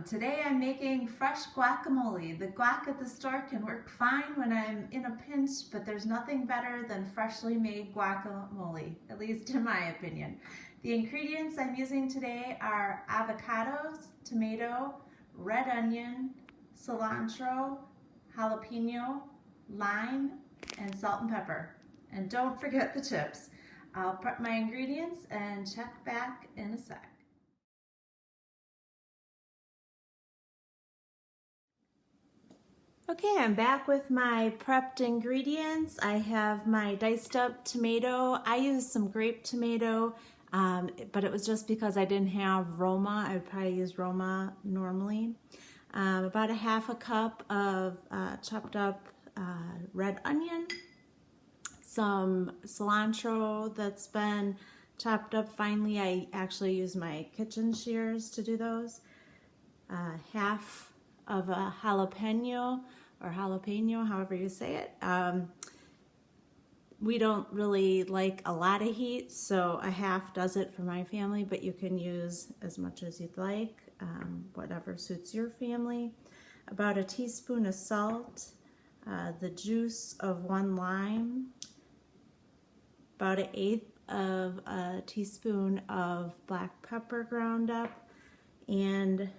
Today I'm making fresh guacamole. The guac at the store can work fine when I'm in a pinch, but there's nothing better than freshly made guacamole, at least in my opinion. The ingredients I'm using today are avocados, tomato, red onion, cilantro, jalapeno, lime, and salt and pepper. And don't forget the chips. I'll prep my ingredients and check back in a sec. Okay, I'm back with my prepped ingredients. I have my diced up tomato. I used some grape tomato, but it was just because I didn't have Roma. I would probably use Roma normally. About a half a cup of chopped up red onion, some cilantro that's been chopped up finely. I actually use my kitchen shears to do those. Half of a jalapeno, or jalapeno, however you say it. We don't really like a lot of heat, so a half does it for my family, but you can use as much as you'd like, whatever suits your family. About a teaspoon of salt, the juice of 1 lime, about 1/8 of a teaspoon of black pepper ground up, and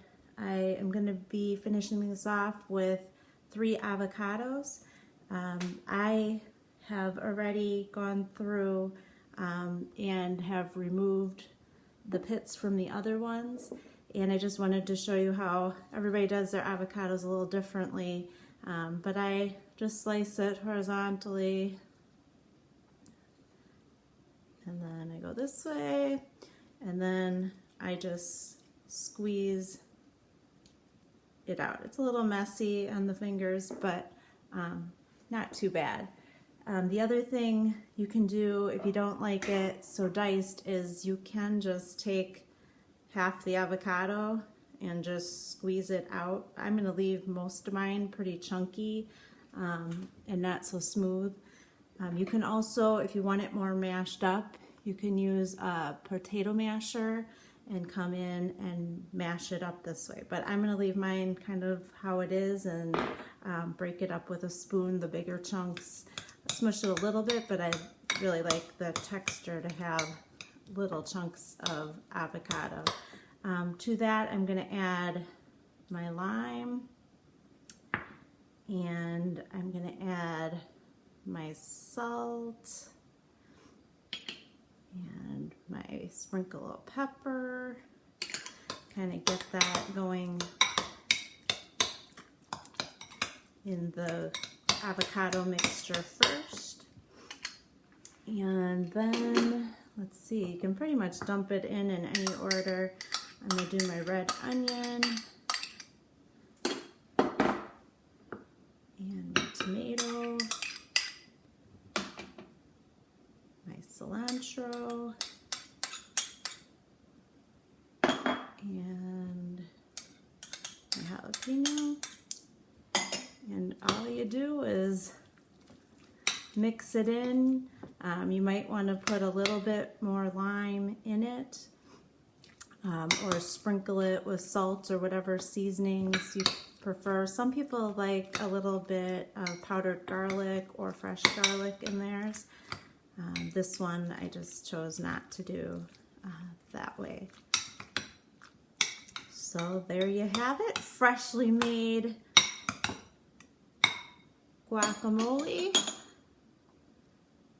I am going to be finishing this off with 3 avocados. I have already gone through and have removed the pits from the other ones, and I just wanted to show you how everybody does their avocados a little differently, but I just slice it horizontally, and then I go this way, and then I just squeeze it out. It's a little messy on the fingers, but not too bad. The other thing you can do if you don't like it so diced is you can just take half the avocado and just squeeze it out. I'm going to leave most of mine pretty chunky and not so smooth. You can also, if you want it more mashed up, you can use a potato masher and come in and mash it up this way. But I'm going to leave mine kind of how it is and break it up with a spoon, the bigger chunks. Smush it a little bit, but I really like the texture to have little chunks of avocado. To that, I'm going to add my lime, and I'm going to add my salt, and my sprinkle of pepper, kind of get that going in the avocado mixture first. And then, let's see, you can pretty much dump it in any order. I'm going to do my red onion and my tomato, my cilantro, and my jalapeno. And all you do is mix it in. You might want to put a little bit more lime in it, or sprinkle it with salt or whatever seasonings you prefer. Some people like a little bit of powdered garlic or fresh garlic in theirs. This one I just chose not to do that way. So there you have it, freshly made guacamole.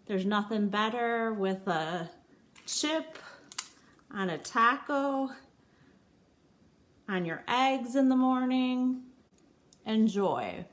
There's nothing better with a chip on a taco, on your eggs in the morning. Enjoy.